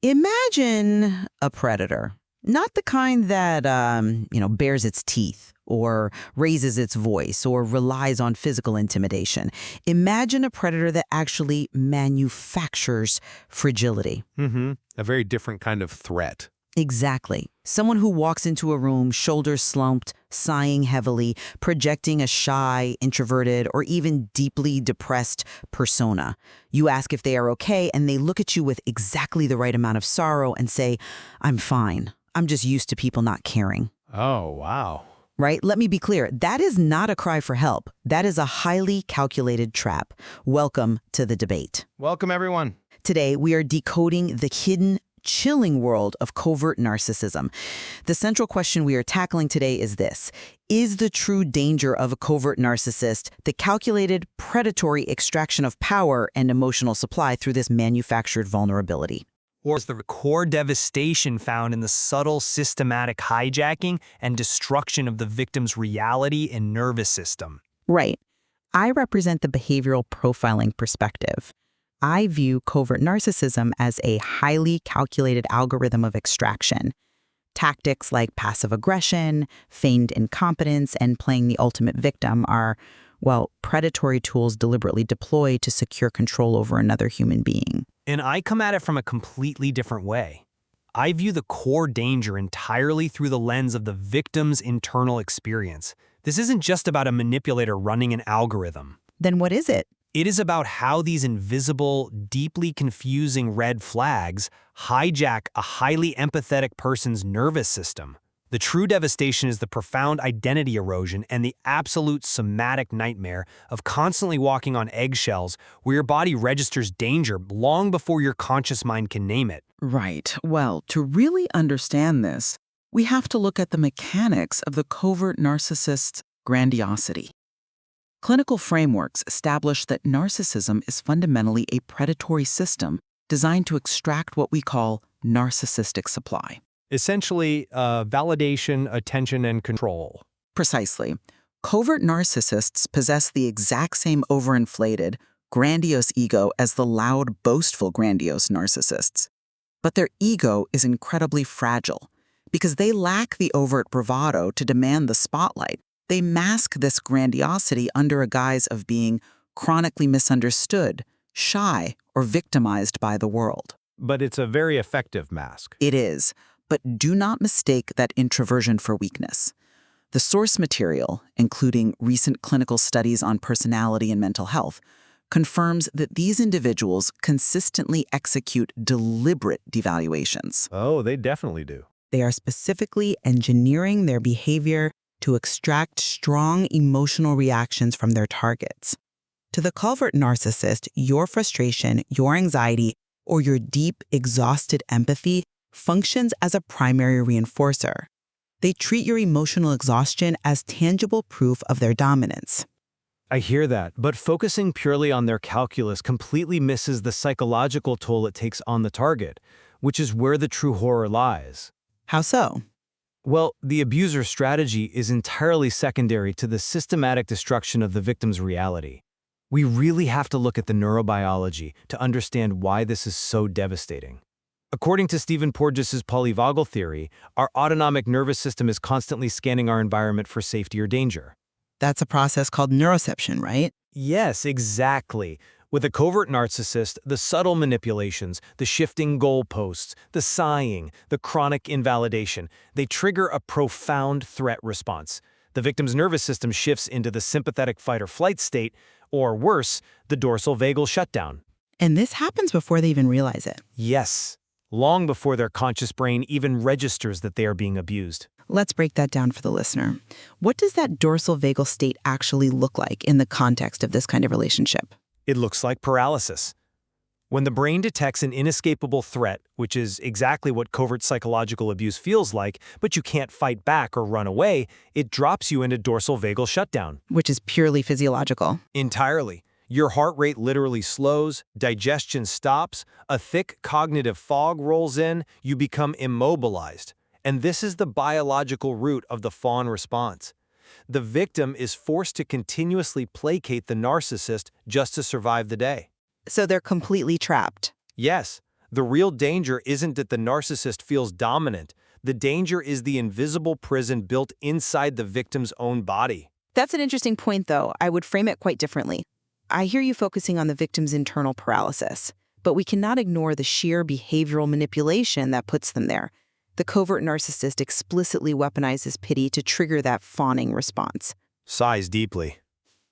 Imagine a predator, not the kind that, bares its teeth or raises its voice or relies on physical intimidation. Imagine a predator that actually manufactures fragility. A very different kind of threat. Exactly. Someone who walks into a room, shoulders slumped, sighing heavily, projecting a shy, introverted, or even deeply depressed persona. You ask if they are okay, and they look at you with exactly the right amount of sorrow and say, "I'm fine. I'm just used to people not caring." Oh, wow. Right? Let me be clear. That is not a cry for help. That is a highly calculated trap. Welcome to the debate. Welcome, everyone. Today, we are decoding the hidden, chilling world of covert narcissism. The central question we are tackling today is this: is the true danger of a covert narcissist the calculated, predatory extraction of power and emotional supply through this manufactured vulnerability? Or is the core devastation found in the subtle, systematic hijacking and destruction of the victim's reality and nervous system? Right. I represent the behavioral profiling perspective. I view covert narcissism as a highly calculated algorithm of extraction. Tactics like passive aggression, feigned incompetence, and playing the ultimate victim are, well, predatory tools deliberately deployed to secure control over another human being. And I come at it from a completely different way. I view the core danger entirely through the lens of the victim's internal experience. This isn't just about a manipulator running an algorithm. Then what is it? It is about how these invisible, deeply confusing red flags hijack a highly empathetic person's nervous system. The true devastation is the profound identity erosion and the absolute somatic nightmare of constantly walking on eggshells where your body registers danger long before your conscious mind can name it. Right. Well, to really understand this, we have to look at the mechanics of the covert narcissist's grandiosity. Clinical frameworks establish that narcissism is fundamentally a predatory system designed to extract what we call narcissistic supply. Essentially, validation, attention, and control. Precisely. Covert narcissists possess the exact same overinflated, grandiose ego as the loud, boastful, grandiose narcissists. But their ego is incredibly fragile. Because they lack the overt bravado to demand the spotlight, they mask this grandiosity under a guise of being chronically misunderstood, shy, or victimized by the world. But it's a very effective mask. It is, but do not mistake that introversion for weakness. The source material, including recent clinical studies on personality and mental health, confirms that these individuals consistently execute deliberate devaluations. Oh, they definitely do. They are specifically engineering their behavior to extract strong emotional reactions from their targets. To the covert narcissist, your frustration, your anxiety, or your deep, exhausted empathy functions as a primary reinforcer. They treat your emotional exhaustion as tangible proof of their dominance. I hear that, but focusing purely on their calculus completely misses the psychological toll it takes on the target, which is where the true horror lies. How so? Well, the abuser's strategy is entirely secondary to the systematic destruction of the victim's reality. We really have to look at the neurobiology to understand why this is so devastating. According to Stephen Porges's polyvagal theory, our autonomic nervous system is constantly scanning our environment for safety or danger. That's a process called neuroception, right? Yes, exactly. With a covert narcissist, the subtle manipulations, the shifting goalposts, the sighing, the chronic invalidation, they trigger a profound threat response. The victim's nervous system shifts into the sympathetic fight or flight state, or worse, the dorsal vagal shutdown. And this happens before they even realize it. Yes, long before their conscious brain even registers that they are being abused. Let's break that down for the listener. What does that dorsal vagal state actually look like in the context of this kind of relationship? It looks like paralysis. When the brain detects an inescapable threat, which is exactly what covert psychological abuse feels like, but you can't fight back or run away, it drops you into dorsal vagal shutdown. Which is purely physiological. Entirely. Your heart rate literally slows, digestion stops, a thick cognitive fog rolls in, you become immobilized. And this is the biological root of the fawn response. The victim is forced to continuously placate the narcissist just to survive the day. So they're completely trapped. Yes, The real danger isn't that the narcissist feels dominant. The danger is the invisible prison built inside the victim's own body. That's an interesting point, though. I would frame it quite differently. I hear you focusing on the victim's internal paralysis, but we cannot ignore the sheer behavioral manipulation that puts them there. The covert narcissist explicitly weaponizes pity to trigger that fawning response. Sighs deeply.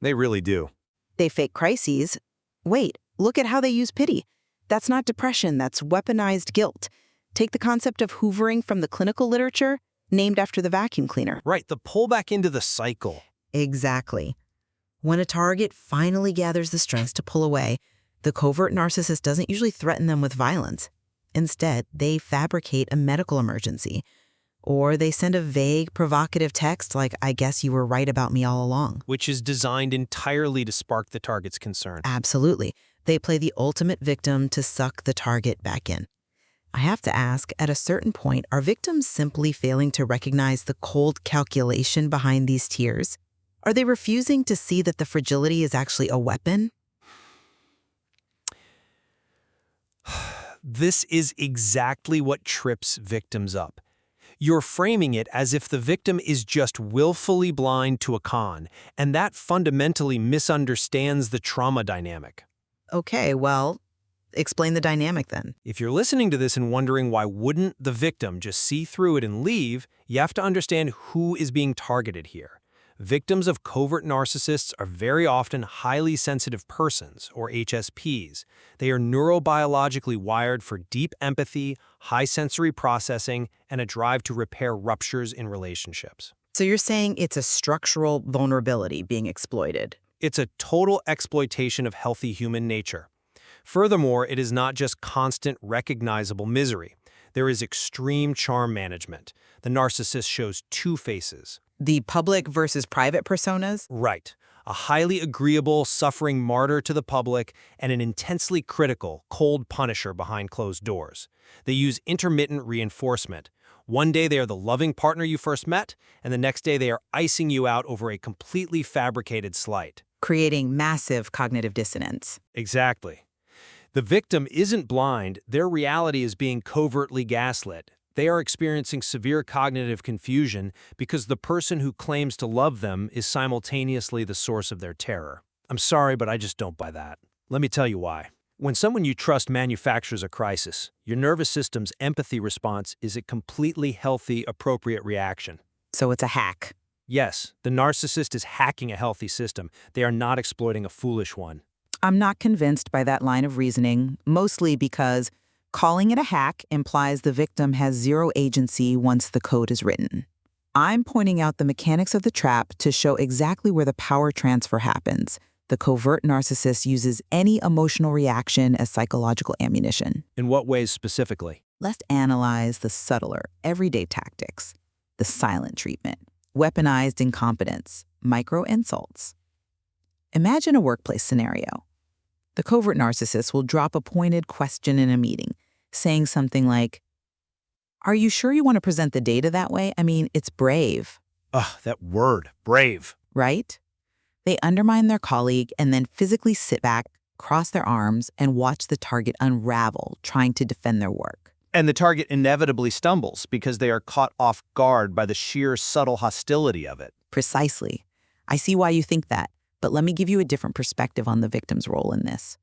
They really do. They fake crises. Wait, look at how they use pity. That's not depression, that's weaponized guilt. Take the concept of hoovering from the clinical literature, named after the vacuum cleaner. Right, the pullback into the cycle. Exactly. When a target finally gathers the strength to pull away, the covert narcissist doesn't usually threaten them with violence. Instead, they fabricate a medical emergency. Or they send a vague, provocative text like, "I guess you were right about me all along." Which is designed entirely to spark the target's concern. Absolutely. They play the ultimate victim to suck the target back in. I have to ask, at a certain point, are victims simply failing to recognize the cold calculation behind these tears? Are they refusing to see that the fragility is actually a weapon? This is exactly what trips victims up. You're framing it as if the victim is just willfully blind to a con, and that fundamentally misunderstands the trauma dynamic. Okay, well, explain the dynamic then. If you're listening to this and wondering why wouldn't the victim just see through it and leave, you have to understand who is being targeted here. Victims of covert narcissists are very often highly sensitive persons, or HSPs. They are neurobiologically wired for deep empathy, high sensory processing, and a drive to repair ruptures in relationships. So you're saying it's a structural vulnerability being exploited? It's a total exploitation of healthy human nature. Furthermore, it is not just constant, recognizable misery. There is extreme charm management. The narcissist shows two faces. The public versus private personas? Right. A highly agreeable, suffering martyr to the public and an intensely critical, cold punisher behind closed doors. They use intermittent reinforcement. One day they are the loving partner you first met, and the next day they are icing you out over a completely fabricated slight. Creating massive cognitive dissonance. Exactly. The victim isn't blind, their reality is being covertly gaslit. They are experiencing severe cognitive confusion because the person who claims to love them is simultaneously the source of their terror. I'm sorry, but I just don't buy that. Let me tell you why. When someone you trust manufactures a crisis, your nervous system's empathy response is a completely healthy, appropriate reaction. So it's a hack. Yes, the narcissist is hacking a healthy system. They are not exploiting a foolish one. I'm not convinced by that line of reasoning, mostly because calling it a hack implies the victim has zero agency once the code is written. I'm pointing out the mechanics of the trap to show exactly where the power transfer happens. The covert narcissist uses any emotional reaction as psychological ammunition. In what ways specifically? Let's analyze the subtler, everyday tactics. The silent treatment, weaponized incompetence, micro-insults. Imagine a workplace scenario. The covert narcissist will drop a pointed question in a meeting, saying something like, "Are you sure you want to present the data that way? I mean, it's brave." Ugh, that word, brave. Right? They undermine their colleague and then physically sit back, cross their arms, and watch the target unravel, trying to defend their work. And the target inevitably stumbles because they are caught off guard by the sheer subtle hostility of it. Precisely. I see why you think that, but let me give you a different perspective on the victim's role in this.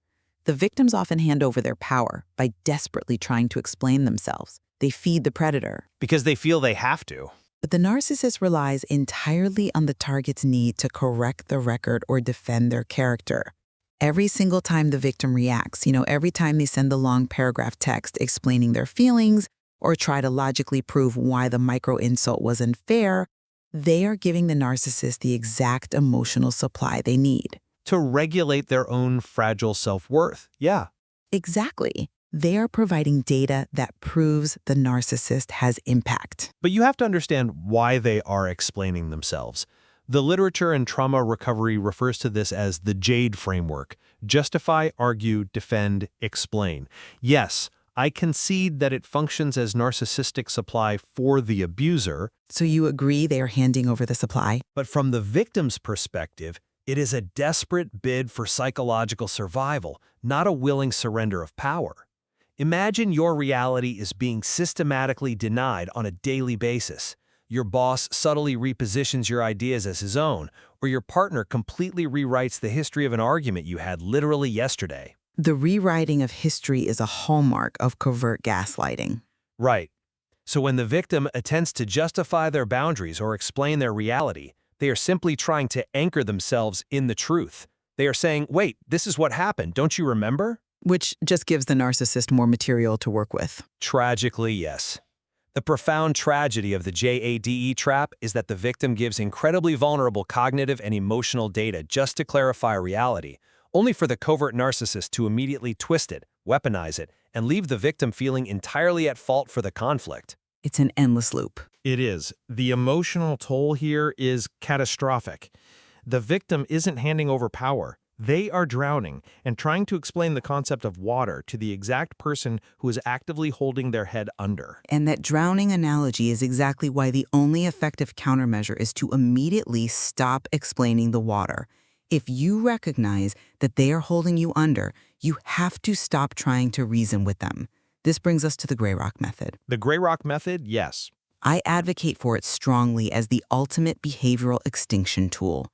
The victims often hand over their power by desperately trying to explain themselves. They feed the predator. Because they feel they have to. But the narcissist relies entirely on the target's need to correct the record or defend their character. Every single time the victim reacts, every time they send the long paragraph text explaining their feelings or try to logically prove why the micro-insult was unfair, they are giving the narcissist the exact emotional supply they need. To regulate their own fragile self-worth. Yeah. Exactly. They are providing data that proves the narcissist has impact. But you have to understand why they are explaining themselves. The literature in trauma recovery refers to this as the JADE framework: justify, argue, defend, explain. Yes, I concede that it functions as narcissistic supply for the abuser. So you agree they are handing over the supply? But from the victim's perspective, it is a desperate bid for psychological survival, not a willing surrender of power. Imagine your reality is being systematically denied on a daily basis. Your boss subtly repositions your ideas as his own, or your partner completely rewrites the history of an argument you had literally yesterday. The rewriting of history is a hallmark of covert gaslighting. Right. So when the victim attempts to justify their boundaries or explain their reality, they are simply trying to anchor themselves in the truth. They are saying, wait, this is what happened, don't you remember? Which just gives the narcissist more material to work with. Tragically, yes. The profound tragedy of the JADE trap is that the victim gives incredibly vulnerable cognitive and emotional data just to clarify reality, only for the covert narcissist to immediately twist it, weaponize it, and leave the victim feeling entirely at fault for the conflict. It's an endless loop. It is. The emotional toll here is catastrophic. The victim isn't handing over power. They are drowning and trying to explain the concept of water to the exact person who is actively holding their head under. And that drowning analogy is exactly why the only effective countermeasure is to immediately stop explaining the water. If you recognize that they are holding you under, you have to stop trying to reason with them. This brings us to the Gray Rock method. The Gray Rock method, yes. I advocate for it strongly as the ultimate behavioral extinction tool.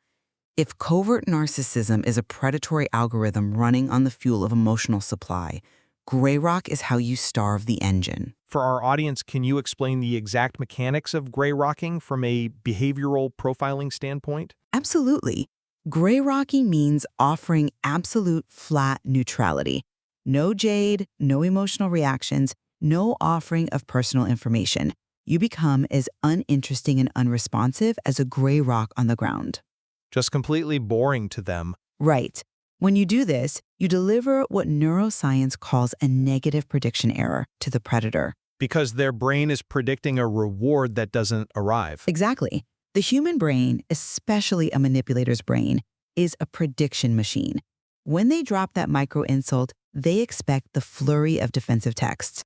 If covert narcissism is a predatory algorithm running on the fuel of emotional supply, Gray Rock is how you starve the engine. For our audience, can you explain the exact mechanics of gray rocking from a behavioral profiling standpoint? Absolutely. Gray rocking means offering absolute flat neutrality. No jade, no emotional reactions, no offering of personal information. You become as uninteresting and unresponsive as a gray rock on the ground. Just completely boring to them. Right. When you do this, you deliver what neuroscience calls a negative prediction error to the predator. Because their brain is predicting a reward that doesn't arrive. Exactly. The human brain, especially a manipulator's brain, is a prediction machine. When they drop that micro-insult, they expect the flurry of defensive texts.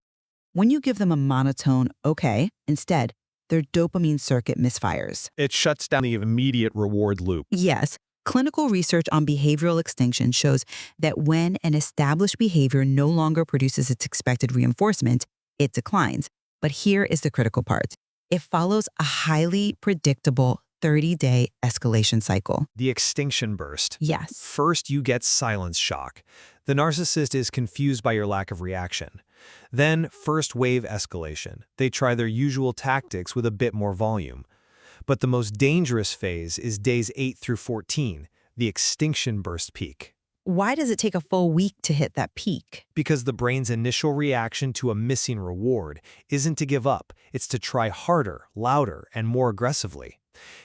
When you give them a monotone, okay, instead, their dopamine circuit misfires. It shuts down the immediate reward loop. Yes, clinical research on behavioral extinction shows that when an established behavior no longer produces its expected reinforcement, it declines. But here is the critical part. It follows a highly predictable 30-day escalation cycle. The extinction burst. Yes. First, you get silence shock. The narcissist is confused by your lack of reaction. Then, first wave escalation. They try their usual tactics with a bit more volume. But the most dangerous phase is days 8 through 14, the extinction burst peak. Why does it take a full week to hit that peak? Because the brain's initial reaction to a missing reward isn't to give up, it's to try harder, louder, and more aggressively.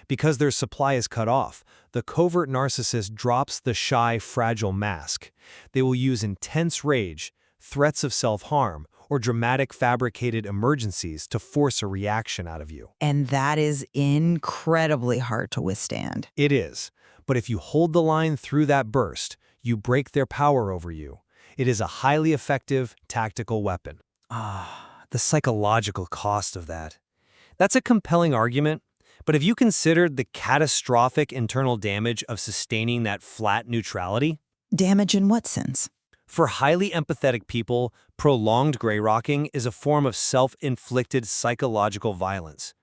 Because their supply is cut off, the covert narcissist drops the shy, fragile mask. They will use intense rage, threats of self-harm, or dramatic fabricated emergencies to force a reaction out of you. And that is incredibly hard to withstand. It is. But if you hold the line through that burst, you break their power over you. It is a highly effective tactical weapon. The psychological cost of that. That's a compelling argument, but have you considered the catastrophic internal damage of sustaining that flat neutrality? Damage in what sense? For highly empathetic people, prolonged gray rocking is a form of self-inflicted psychological violence.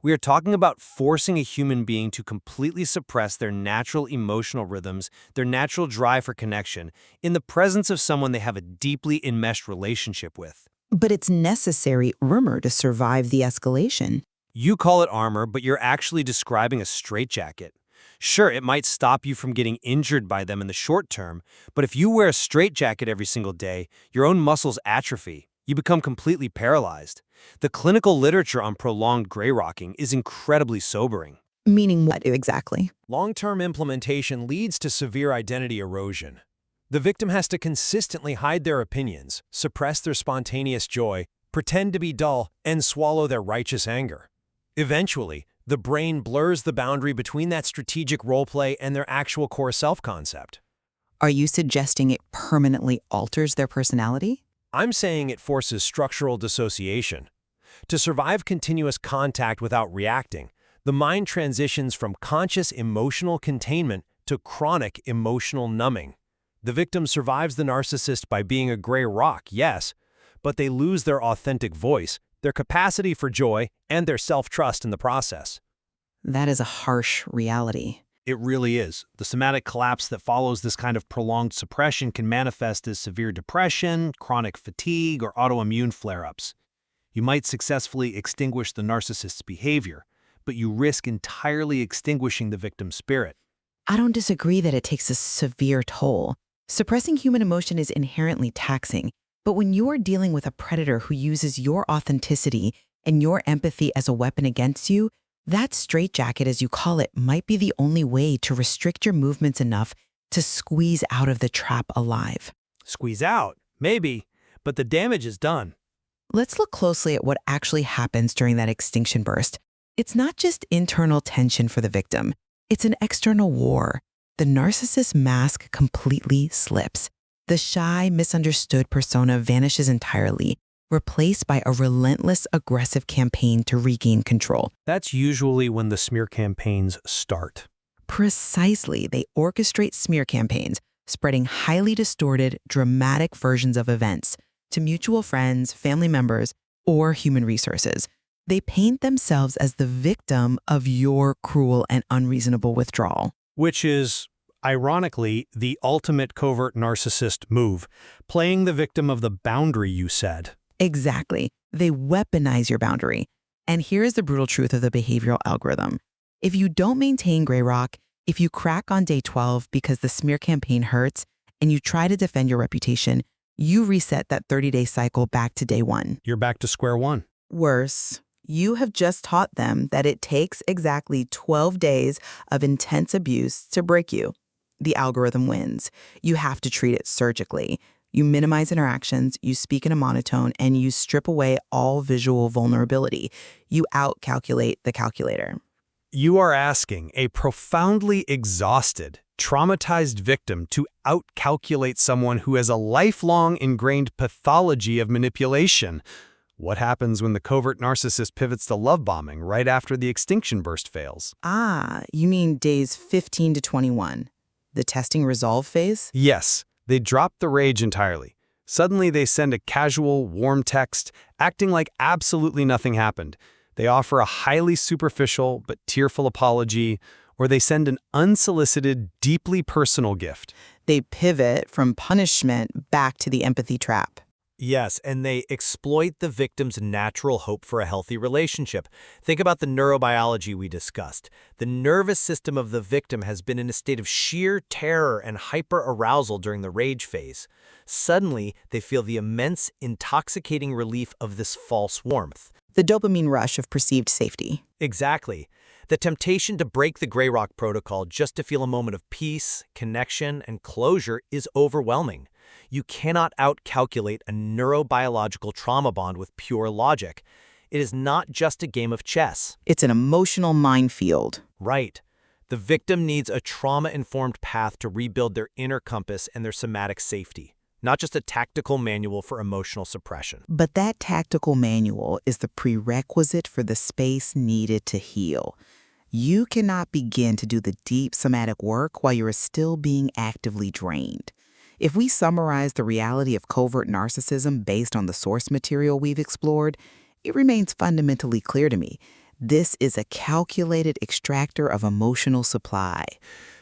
We are talking about forcing a human being to completely suppress their natural emotional rhythms, their natural drive for connection, in the presence of someone they have a deeply enmeshed relationship with. But it's necessary armor to survive the escalation. You call it armor, but you're actually describing a straitjacket. Sure, it might stop you from getting injured by them in the short term, but if you wear a straitjacket every single day, your own muscles atrophy. You become completely paralyzed. The clinical literature on prolonged gray rocking is incredibly sobering. Meaning what exactly? Long-term implementation leads to severe identity erosion. The victim has to consistently hide their opinions, suppress their spontaneous joy, pretend to be dull, and swallow their righteous anger. Eventually, the brain blurs the boundary between that strategic roleplay and their actual core self-concept. Are you suggesting it permanently alters their personality? I'm saying it forces structural dissociation. To survive continuous contact without reacting, the mind transitions from conscious emotional containment to chronic emotional numbing. The victim survives the narcissist by being a gray rock, yes, but they lose their authentic voice, their capacity for joy, and their self-trust in the process. That is a harsh reality. It really is. The somatic collapse that follows this kind of prolonged suppression can manifest as severe depression, chronic fatigue, or autoimmune flare-ups. You might successfully extinguish the narcissist's behavior, but you risk entirely extinguishing the victim's spirit. I don't disagree that it takes a severe toll. Suppressing human emotion is inherently taxing, but when you're dealing with a predator who uses your authenticity and your empathy as a weapon against you, that straitjacket, as you call it, might be the only way to restrict your movements enough to squeeze out of the trap alive. Squeeze out? Maybe, but the damage is done. Let's look closely at what actually happens during that extinction burst. It's not just internal tension for the victim. It's an external war. The narcissist mask completely slips. The shy, misunderstood persona vanishes entirely, replaced by a relentless, aggressive campaign to regain control. That's usually when the smear campaigns start. Precisely, they orchestrate smear campaigns, spreading highly distorted, dramatic versions of events to mutual friends, family members, or human resources. They paint themselves as the victim of your cruel and unreasonable withdrawal. Which is, ironically, the ultimate covert narcissist move, playing the victim of the boundary you said. Exactly. They weaponize your boundary. And here's the brutal truth of the behavioral algorithm. If you don't maintain gray rock, if you crack on day 12 because the smear campaign hurts, and you try to defend your reputation, you reset that 30-day cycle back to day 1. You're back to square one. Worse, you have just taught them that it takes exactly 12 days of intense abuse to break you. The algorithm wins. You have to treat it surgically. You minimize interactions, you speak in a monotone, and you strip away all visual vulnerability. You outcalculate the calculator. You are asking a profoundly exhausted, traumatized victim to outcalculate someone who has a lifelong ingrained pathology of manipulation. What happens when the covert narcissist pivots to love bombing right after the extinction burst fails? Ah, you mean days 15 to 21, the testing resolve phase? Yes, they drop the rage entirely. Suddenly they send a casual, warm text, acting like absolutely nothing happened. They offer a highly superficial but tearful apology, or they send an unsolicited, deeply personal gift. They pivot from punishment back to the empathy trap. Yes, and they exploit the victim's natural hope for a healthy relationship. Think about the neurobiology we discussed. The nervous system of the victim has been in a state of sheer terror and hyper-arousal during the rage phase. Suddenly, they feel the immense, intoxicating relief of this false warmth. The dopamine rush of perceived safety. Exactly. The temptation to break the Grey Rock protocol just to feel a moment of peace, connection, and closure is overwhelming. You cannot outcalculate a neurobiological trauma bond with pure logic. It is not just a game of chess. It's an emotional minefield. Right. The victim needs a trauma-informed path to rebuild their inner compass and their somatic safety, not just a tactical manual for emotional suppression. But that tactical manual is the prerequisite for the space needed to heal. You cannot begin to do the deep somatic work while you are still being actively drained. If we summarize the reality of covert narcissism based on the source material we've explored, it remains fundamentally clear to me. This is a calculated extractor of emotional supply.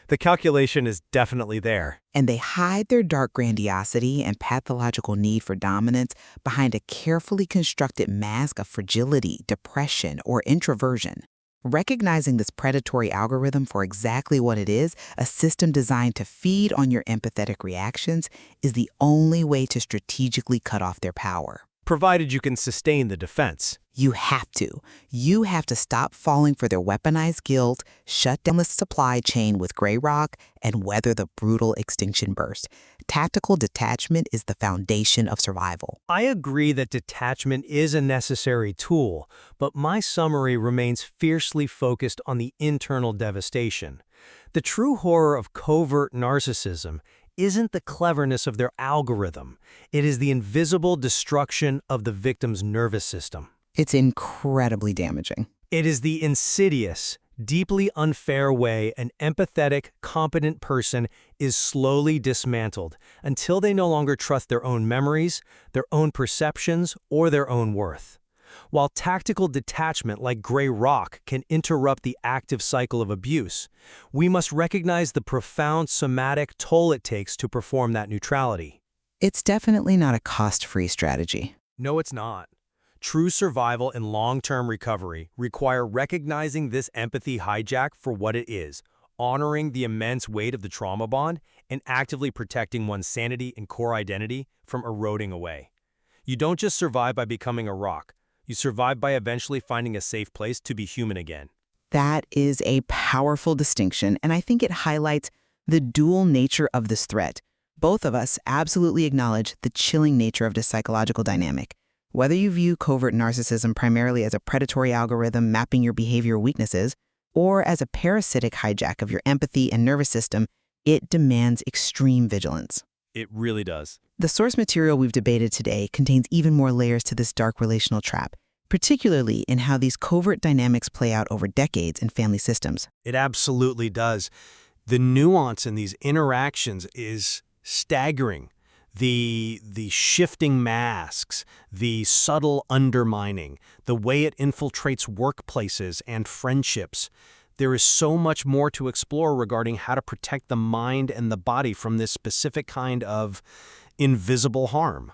The calculation is definitely there. And they hide their dark grandiosity and pathological need for dominance behind a carefully constructed mask of fragility, depression, or introversion. Recognizing this predatory algorithm for exactly what it is, a system designed to feed on your empathetic reactions, is the only way to strategically cut off their power. Provided you can sustain the defense. You have to. You have to stop falling for their weaponized guilt, shut down the supply chain with Grey Rock, and weather the brutal extinction burst. Tactical detachment is the foundation of survival. I agree that detachment is a necessary tool, but my summary remains fiercely focused on the internal devastation. The true horror of covert narcissism isn't the cleverness of their algorithm. It is the invisible destruction of the victim's nervous system. It's incredibly damaging. It is the insidious, deeply unfair way, an empathetic, competent person is slowly dismantled until they no longer trust their own memories, their own perceptions, or their own worth. While tactical detachment like gray rock can interrupt the active cycle of abuse, we must recognize the profound somatic toll it takes to perform that neutrality. It's definitely not a cost-free strategy. No, it's not. True survival and long-term recovery require recognizing this empathy hijack for what it is, honoring the immense weight of the trauma bond, and actively protecting one's sanity and core identity from eroding away. You don't just survive by becoming a rock. You survive by eventually finding a safe place to be human again. That is a powerful distinction, and I think it highlights the dual nature of this threat. Both of us absolutely acknowledge the chilling nature of this psychological dynamic. Whether you view covert narcissism primarily as a predatory algorithm mapping your behavioral weaknesses, or as a parasitic hijack of your empathy and nervous system, it demands extreme vigilance. It really does. The source material we've debated today contains even more layers to this dark relational trap, particularly in how these covert dynamics play out over decades in family systems. It absolutely does. The nuance in these interactions is staggering. The shifting masks, the subtle undermining, the way it infiltrates workplaces and friendships. There is so much more to explore regarding how to protect the mind and the body from this specific kind of invisible harm.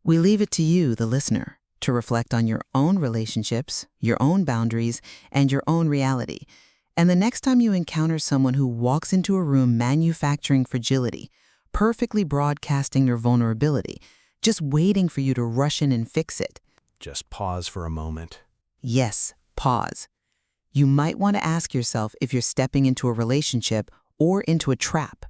We leave it to you, the listener, to reflect on your own relationships, your own boundaries, and your own reality. And the next time you encounter someone who walks into a room manufacturing fragility, perfectly broadcasting their vulnerability, just waiting for you to rush in and fix it. Just pause for a moment. Yes, pause. You might want to ask yourself if you're stepping into a relationship or into a trap.